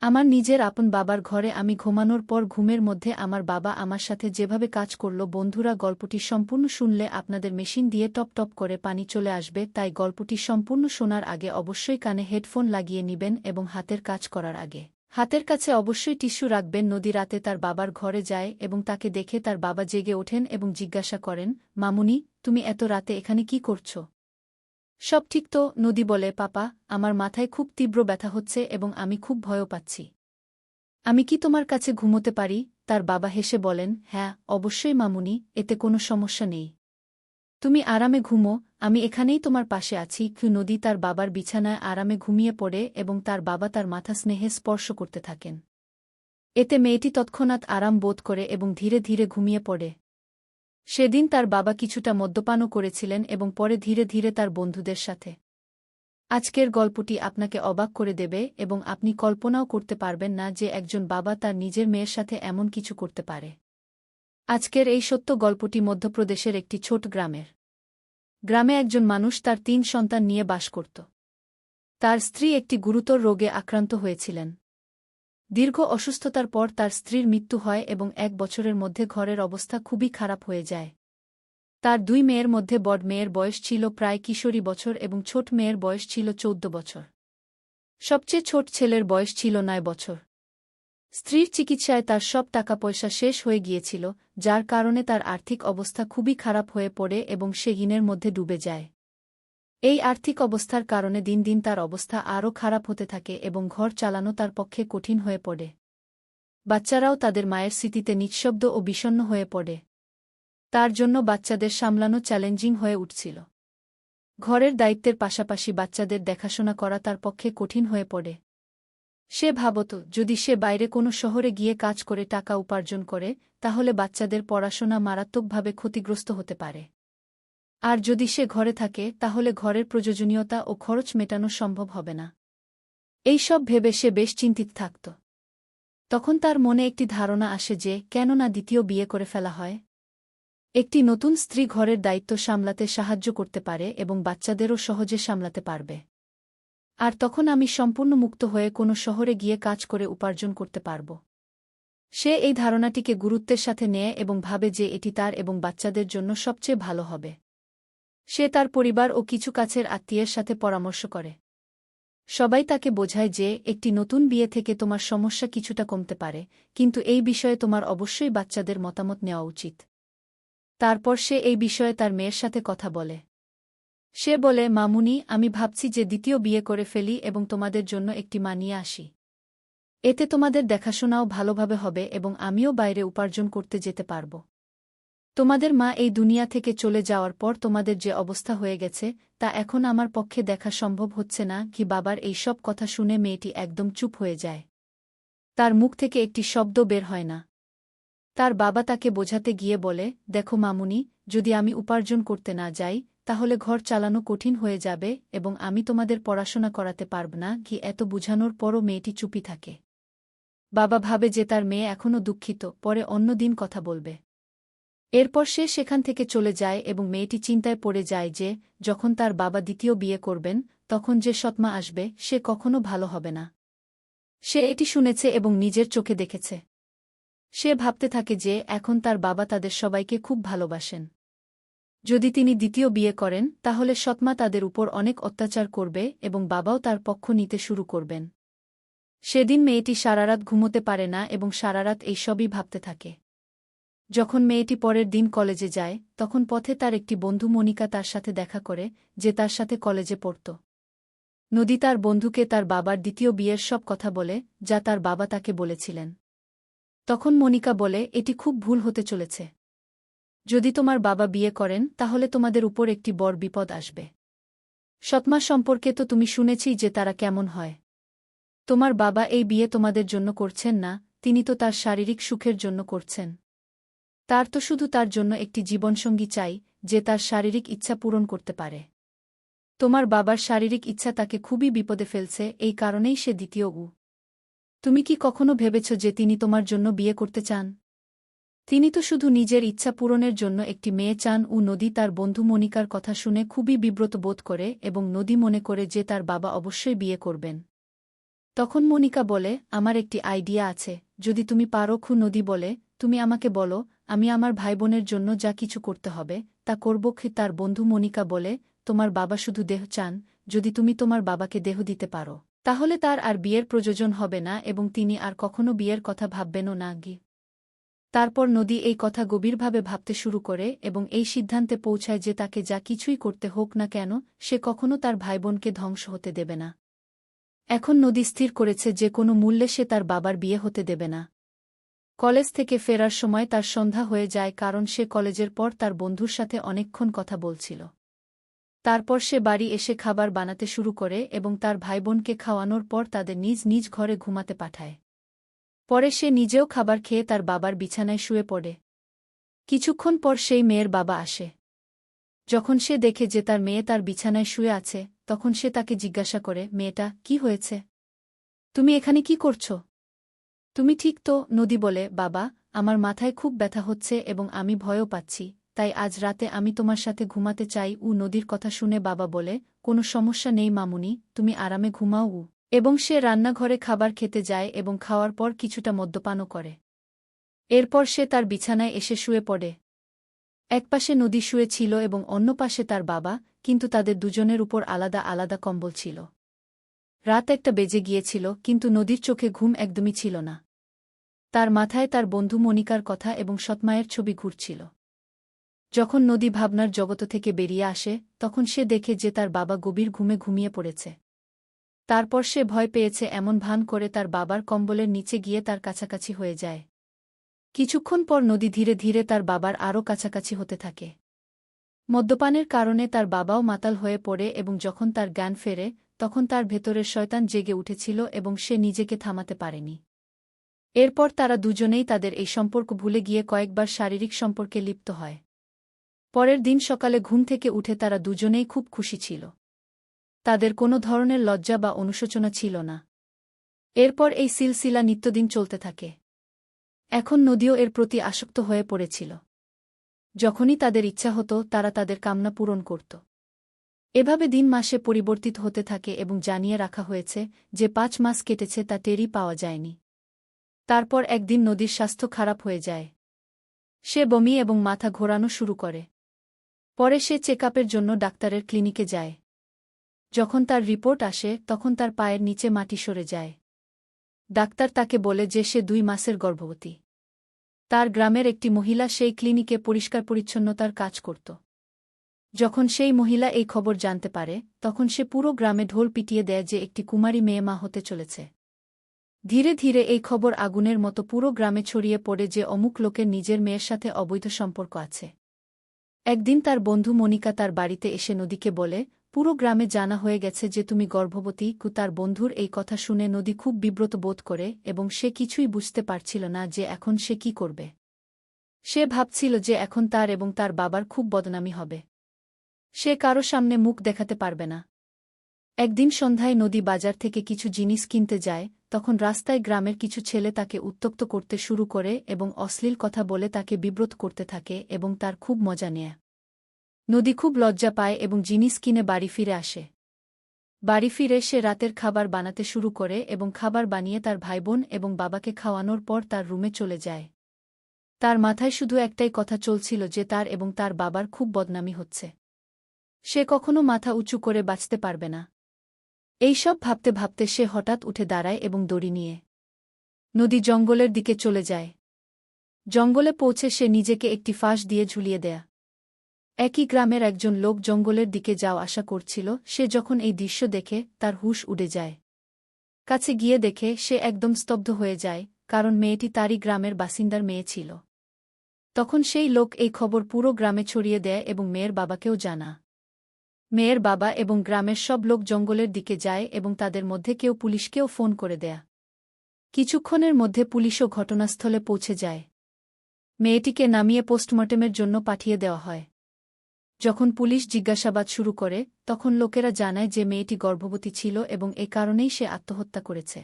আমার নিজের আপন বাবার ঘরে আমি ঘুমানোর পর ঘুমের মধ্যে আমার বাবা আমার সাথে যেভাবে কাজ করল। বন্ধুরা, গল্পটি সম্পূর্ণ শুনলে আপনাদের মেশিন দিয়ে টপ টপ করে পানি চলে আসবে, তাই গল্পটি সম্পূর্ণ শোনার আগে অবশ্যই কানে হেডফোন লাগিয়ে নিবেন এবং হাতের কাজ করার আগে হাতের কাছে অবশ্যই টিস্যু রাখবেন। নদী রাতে তার বাবার ঘরে যায় এবং তাকে দেখে তার বাবা জেগে ওঠেন এবং জিজ্ঞাসা করেন, মামুনি, তুমি এত রাতে এখানে কি করছ? সব ঠিক তো? নদী বলে, পাপা, আমার মাথায় খুব তীব্র ব্যথা হচ্ছে এবং আমি খুব ভয়ও পাচ্ছি। আমি কি তোমার কাছে ঘুমোতে পারি? তার বাবা হেসে বলেন, হ্যাঁ, অবশ্যই মামুনি, এতে কোনো সমস্যা নেই। তুমি আরামে ঘুমো, আমি এখানেই তোমার পাশে আছি। নদী তার বাবার বিছানায় আরামে ঘুমিয়ে পড়ে এবং তার বাবা তার মাথা স্নেহে স্পর্শ করতে থাকেন। এতে মেয়েটি তৎক্ষণাৎ আরাম বোধ করে এবং ধীরে ধীরে ঘুমিয়ে পড়ে। সেদিন তার বাবা কিছুটা মদ্যপানও করেছিলেন এবং পরে ধীরে ধীরে তার বন্ধুদের সাথে। আজকের গল্পটি আপনাকে অবাক করে দেবে এবং আপনি কল্পনাও করতে পারবেন না যে একজন বাবা তার নিজের মেয়ের সাথে এমন কিছু করতে পারে। আজকের এই সত্য গল্পটি মধ্যপ্রদেশের একটি ছোট গ্রামের। গ্রামে একজন মানুষ তার ৩ সন্তান নিয়ে বাস করত। তার স্ত্রী একটি গুরুতর রোগে আক্রান্ত হয়েছিলেন। দীর্ঘ অসুস্থতার পর তার স্ত্রীর মৃত্যু হয় এবং ১ বছরের মধ্যে ঘরের অবস্থা খুবই খারাপ হয়ে যায়। তার ২ মেয়ের মধ্যে বড় মেয়ের বয়স ছিল প্রায় কিশোরী বছর এবং ছোট মেয়ের বয়স ছিল ১৪ বছর। সবচেয়ে ছোট ছেলের বয়স ছিল ৯ বছর। স্ত্রীর চিকিৎসায় তার সব টাকা পয়সা শেষ হয়ে গিয়েছিল, যার কারণে তার আর্থিক অবস্থা খুবই খারাপ হয়ে পড়ে এবং সে ঋণের মধ্যে ডুবে যায়। এই আর্থিক অবস্থার কারণে দিন দিন তার অবস্থা আরও খারাপ হতে থাকে এবং ঘর চালানো তার পক্ষে কঠিন হয়ে পড়ে। বাচ্চারাও তাদের মায়ের স্মৃতিতে নিঃশব্দ ও বিষণ্ণ হয়ে পড়ে। তার জন্য বাচ্চাদের সামলানো চ্যালেঞ্জিং হয়ে উঠছিল। ঘরের দায়িত্বের পাশাপাশি বাচ্চাদের দেখাশোনা করা তার পক্ষে কঠিন হয়ে পড়ে। সে ভাবত, যদি সে বাইরে কোনো শহরে গিয়ে কাজ করে টাকা উপার্জন করে, তাহলে বাচ্চাদের পড়াশোনা মারাত্মকভাবে ক্ষতিগ্রস্ত হতে পারে। আর যদি সে ঘরে থাকে, তাহলে ঘরের প্রয়োজনীয়তা ও খরচ মেটানো সম্ভব হবে না। এই সব ভেবে সে বেশ চিন্তিত থাকত। তখন তার মনে একটি ধারণা আসে যে, কেন না দ্বিতীয় বিয়ে করে ফেলা হয়? একটি নতুন স্ত্রী ঘরের দায়িত্ব সামলাতে সাহায্য করতে পারে এবং বাচ্চাদেরও সহজে সামলাতে পারবে। আর তখন আমি সম্পূর্ণ মুক্ত হয়ে কোনো শহরে গিয়ে কাজ করে উপার্জন করতে পারব। সে এই ধারণাটিকে গুরুত্বের সাথে নেয় এবং ভাবে যে এটি তার এবং বাচ্চাদের জন্য সবচেয়ে ভালো হবে। সে তার পরিবার ও কিছু কাছের আত্মীয়ের সাথে পরামর্শ করে। সবাই তাকে বোঝায় যে একটি নতুন বিয়ে থেকে তোমার সমস্যা কিছুটা কমতে পারে, কিন্তু এই বিষয়ে তোমার অবশ্যই বাচ্চাদের মতামত নেওয়া উচিত। তারপর সে এই বিষয়ে তার মেয়ের সাথে কথা বলে। সে বলে, মামুনি, আমি ভাবছি যে দ্বিতীয় বিয়ে করে ফেলি এবং তোমাদের জন্য একটি মা নিয়ে আসি। এতে তোমাদের দেখাশোনাও ভালোভাবে হবে এবং আমিও বাইরে উপার্জন করতে যেতে পারব। তোমাদের মা এই দুনিয়া থেকে চলে যাওয়ার পর তোমাদের যে অবস্থা হয়ে গেছে, তা এখন আমার পক্ষে দেখা সম্ভব হচ্ছে না। বাবার এই সব কথা শুনে মেয়েটি একদম চুপ হয়ে যায়। তার মুখ থেকে একটি শব্দ বের হয় না। তার বাবা তাকে বোঝাতে গিয়ে বলে, দেখো মামুনি, যদি আমি উপার্জন করতে না যাই, তাহলে ঘর চালানো কঠিন হয়ে যাবে এবং আমি তোমাদের পড়াশোনা করাতে পারব না। এত বুঝানোর পরও মেয়েটি চুপই থাকে। বাবা ভাবে যে তার মেয়ে এখনও দুঃখিত, পরে অন্য দিন কথা বলবে। এরপর সে সেখান থেকে চলে যায় এবং মেয়েটি চিন্তায় পড়ে যায় যে, যখন তার বাবা দ্বিতীয় বিয়ে করবেন, তখন যে সৎমা আসবে, সে কখনো ভালো হবে না। সে এটি শুনেছে এবং নিজের চোখে দেখেছে। সে ভাবতে থাকে যে এখন তার বাবা তাদের সবাইকে খুব ভালোবাসেন। যদি তিনি দ্বিতীয় বিয়ে করেন, তাহলে সৎমা তাদের উপর অনেক অত্যাচার করবে এবং বাবাও তার পক্ষ নিতে শুরু করবেন। সেদিন মেয়েটি সারারাত ঘুমোতে পারে না এবং সারারাত এইসবই ভাবতে থাকে। যখন মেয়েটি পরের দিন কলেজে যায়, তখন পথে তার একটি বন্ধু মনিকা তার সাথে দেখা করে, যে তার সাথে কলেজে পড়ত। নদী তার বন্ধুকে তার বাবার দ্বিতীয় বিয়ের সব কথা বলে, যা তার বাবা তাকে বলেছিলেন। তখন মনিকা বলে, এটি খুব ভুল হতে চলেছে। যদি তোমার বাবা বিয়ে করেন, তাহলে তোমাদের উপর একটি বড় বিপদ আসবে। সৎমা সম্পর্কে তো তুমি শুনেছি যে তারা কেমন হয়। তোমার বাবা এই বিয়ে তোমাদের জন্য করছেন না, তিনি তো তার শারীরিক সুখের জন্য করছেন। তার তো শুধু তার জন্য একটি জীবনসঙ্গী চাই, যে তার শারীরিক ইচ্ছা পূরণ করতে পারে। তোমার বাবার শারীরিক ইচ্ছা তাকে খুবই বিপদে ফেলছে, এই কারণেই সে দ্বিতীয় তুমি কি কখনো ভেবেছ যে তিনি তোমার জন্য বিয়ে করতে চান? তিনি তো শুধু নিজের ইচ্ছা পূরণের জন্য একটি মেয়ে চান। নদী তার বন্ধু মনিকার কথা শুনে খুবই বিব্রত বোধ করে এবং নদী মনে করে যে তার বাবা অবশ্যই বিয়ে করবেন। তখন মনিকা বলে, আমার একটি আইডিয়া আছে, যদি তুমি পারো। নদী বলে, তুমি আমাকে বলো, আমি আমার ভাইবোনের জন্য যা কিছু করতে হবে তা করব। তার বন্ধু মনিকা বলে, তোমার বাবা শুধু দেহ চান, যদি তুমি তোমার বাবাকে দেহ দিতে পারো তাহলে তার আর বিয়ের প্রয়োজন হবে না এবং তিনি আর কখনো বিয়ের কথা ভাববেনও না। তারপর নদী এই কথা গভীরভাবে ভাবতে শুরু করে এবং এই সিদ্ধান্তে পৌঁছায় যে তাকে যা কিছুই করতে হোক না কেন সে কখনো তার ভাইবোনকে ধ্বংস হতে দেবে না। এখন নদী স্থির করেছে যে কোনো মূল্যে সে তার বাবার বিয়ে হতে দেবে না। কলেজ থেকে ফেরার সময় তার সন্ধ্যা হয়ে যায় কারণ সে কলেজের পর তার বন্ধুর সাথে অনেকক্ষণ কথা বলছিল। তারপর সে বাড়ি এসে খাবার বানাতে শুরু করে এবং তার ভাইবোনকে খাওয়ানোর পর তাদের নিজ নিজ ঘরে ঘুমাতে পাঠায়। পরে সে নিজেও খাবার খেয়ে তার বাবার বিছানায় শুয়ে পড়ে। কিছুক্ষণ পর সেই মেয়ের বাবা আসে। যখন সে দেখে যে তার মেয়ে তার বিছানায় শুয়ে আছে তখন সে তাকে জিজ্ঞাসা করে, মেয়েটা, কি হয়েছে? তুমি এখানে কি করছ? তুমি ঠিক তো? নদী বলে, বাবা, আমার মাথায় খুব ব্যথা হচ্ছে এবং আমি ভয়ও পাচ্ছি, তাই আজ রাতে আমি তোমার সাথে ঘুমাতে চাই। নদীর কথা শুনে বাবা বলে, কোনো সমস্যা নেই মামুনি, তুমি আরামে ঘুমাও। এবং সে রান্নাঘরে খাবার খেতে যায় এবং খাওয়ার পর কিছুটা মদ্যপানও করে। এরপর সে তার বিছানায় এসে শুয়ে পড়ে। একপাশে নদী শুয়ে ছিল এবং অন্য পাশে তার বাবা, কিন্তু তাদের দুজনের উপর আলাদা আলাদা কম্বল ছিল। রাত 1টা বেজে গিয়েছিল কিন্তু নদীর চোখে ঘুম একদমই ছিল না। তার মাথায় তার বন্ধু মনিকার কথা এবং সৎমায়ের ছবি ঘুরছিল। যখন নদী ভাবনার জগত থেকে বেরিয়ে আসে তখন সে দেখে যে তার বাবা গভীর ঘুমে ঘুমিয়ে পড়েছে। তারপর সে ভয় পেয়েছে এমন ভান করে তার বাবার কম্বলের নিচে গিয়ে তার কাছাকাছি হয়ে যায়। কিছুক্ষণ পর নদী ধীরে ধীরে তার বাবার আরও কাছাকাছি হতে থাকে। মদ্যপানের কারণে তার বাবাও মাতাল হয়ে পড়ে এবং যখন তার জ্ঞান ফেরে তখন তার ভেতরের শয়তান জেগে উঠেছিল এবং সে নিজেকে থামাতে পারেনি। এরপর তারা দুজনেই তাদের এই সম্পর্ক ভুলে গিয়ে কয়েকবার শারীরিক সম্পর্কে লিপ্ত হয়। পরের দিন সকালে ঘুম থেকে উঠে তারা দুজনেই খুব খুশি ছিল। তাদের কোনো ধরনের লজ্জা বা অনুশোচনা ছিল না। এরপর এই সিলসিলা নিত্যদিন চলতে থাকে। এখন নদীও এর প্রতি আসক্ত হয়ে পড়েছিল। যখনই তাদের ইচ্ছা হতো তারা তাদের কামনা পূরণ করত। এভাবে দিন মাসে পরিবর্তিত হতে থাকে এবং জানিয়ে রাখা হয়েছে যে 5 মাস কেটেছে তা টেরই পাওয়া যায়নি। তারপর একদিন নদীর স্বাস্থ্য খারাপ হয়ে যায়। সে বমি এবং মাথা ঘোরানো শুরু করে। পরে সে চেকআপের জন্য ডাক্তারের ক্লিনিকে যায়। যখন তার রিপোর্ট আসে তখন তার পায়ের নিচে মাটি সরে যায়। ডাক্তার তাকে বলে যে সে 2 মাসের গর্ভবতী। তার গ্রামের একটি মহিলা সেই ক্লিনিকে পরিষ্কার পরিচ্ছন্নতার কাজ করত। যখন সেই মহিলা এই খবর জানতে পারে তখন সে পুরো গ্রামে ঢোল পিটিয়ে দেয় যে একটি কুমারী মেয়ে মা হতে চলেছে। ধীরে ধীরে এই খবর আগুনের মতো পুরো গ্রামে ছড়িয়ে পড়ে যে অমুক লোকের নিজের মেয়ের সাথে অবৈধ সম্পর্ক আছে। একদিন তার বন্ধু মনিকা তার বাড়িতে এসে নদীকে বলে, পুরো গ্রামে জানা হয়ে গেছে যে তুমি গর্ভবতী। তার বন্ধুর এই কথা শুনে নদী খুব বিব্রত বোধ করে এবং সে কিছুই বুঝতে পারছিল না যে এখন সে কি করবে। সে ভাবছিল যে এখন তার এবং তার বাবার খুব বদনামি হবে। সে কারো সামনে মুখ দেখাতে পারবে না। একদিন সন্ধ্যায় নদী বাজার থেকে কিছু জিনিস কিনতে যায়, তখন রাস্তায় গ্রামের কিছু ছেলে তাকে উত্ত্যক্ত করতে শুরু করে এবং অশ্লীল কথা বলে তাকে বিব্রত করতে থাকে এবং তার খুব মজা নেয়। নদী খুব লজ্জা পায় এবং জিনিস কিনে বাড়ি ফিরে আসে। বাড়ি ফিরে সে রাতের খাবার বানাতে শুরু করে এবং খাবার বানিয়ে তার ভাইবোন এবং বাবাকে খাওয়ানোর পর তার রুমে চলে যায়। তার মাথায় শুধু একটাই কথা চলছিল যে তার এবং তার বাবার খুব বদনামি হচ্ছে। সে কখনো মাথা উঁচু করে বাঁচতে পারবে না। এইসব ভাবতে ভাবতে সে হঠাৎ উঠে দাঁড়ায় এবং দড়ি নিয়ে নদী জঙ্গলের দিকে চলে যায়। জঙ্গলে পৌঁছে সে নিজেকে একটি ফাঁস দিয়ে ঝুলিয়ে দেয়। একই গ্রামের একজন লোক জঙ্গলের দিকে যাওয়া আসা করছিল। সে যখন এই দৃশ্য দেখে তার হুঁশ উড়ে যায়। কাছে গিয়ে দেখে সে একদম স্তব্ধ হয়ে যায়, কারণ মেয়েটি তারই গ্রামের বাসিন্দার মেয়ে ছিল। তখন সেই লোক এই খবর পুরো গ্রামে ছড়িয়ে দেয় এবং মেয়ের বাবাকেও জানা। মেয়ের বাবা এবং গ্রামের সব লোক জঙ্গলের দিকে যায় এবং তাদের মধ্যে কেউ পুলিশকেও ফোন করে দেয়। কিছুক্ষণের মধ্যে পুলিশও ঘটনাস্থলে পৌঁছে যায়। মেয়েটিকে নামিয়ে পোস্টমর্টেমের জন্য পাঠিয়ে দেওয়া হয়। যখন পুলিশ জিজ্ঞাসাবাদ শুরু করে তখন লোকেরা জানায় যে মেয়েটি গর্ভবতী ছিল এবং এ কারণেই সে আত্মহত্যা করেছে।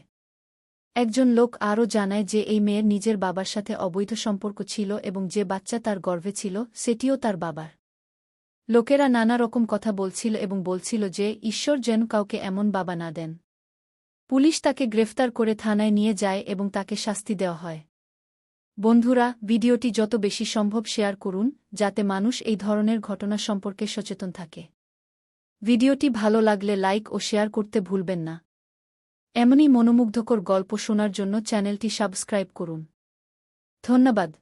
একজন লোক আরও জানায় যে এই মেয়ের নিজের বাবার সাথে অবৈধ সম্পর্ক ছিল এবং যে বাচ্চা তার গর্ভে ছিল সেটিও তার বাবার। লোকেরা নানা রকম কথা বলছিল এবং বলছিল যে ঈশ্বর যেন কাউকে এমন বাবা না দেন। পুলিশ তাকে গ্রেফতার করে থানায় নিয়ে যায় এবং তাকে শাস্তি দেওয়া হয়। বন্ধুরা, ভিডিওটি যত বেশি সম্ভব শেয়ার করুন, যাতে মানুষ এই ধরনের ঘটনা সম্পর্কে সচেতন থাকে। ভিডিওটি ভালো লাগলে লাইক ও শেয়ার করতে ভুলবেন না। এমনই মনোমুগ্ধকর গল্প শোনার জন্য চ্যানেলটি সাবস্ক্রাইব করুন। ধন্যবাদ।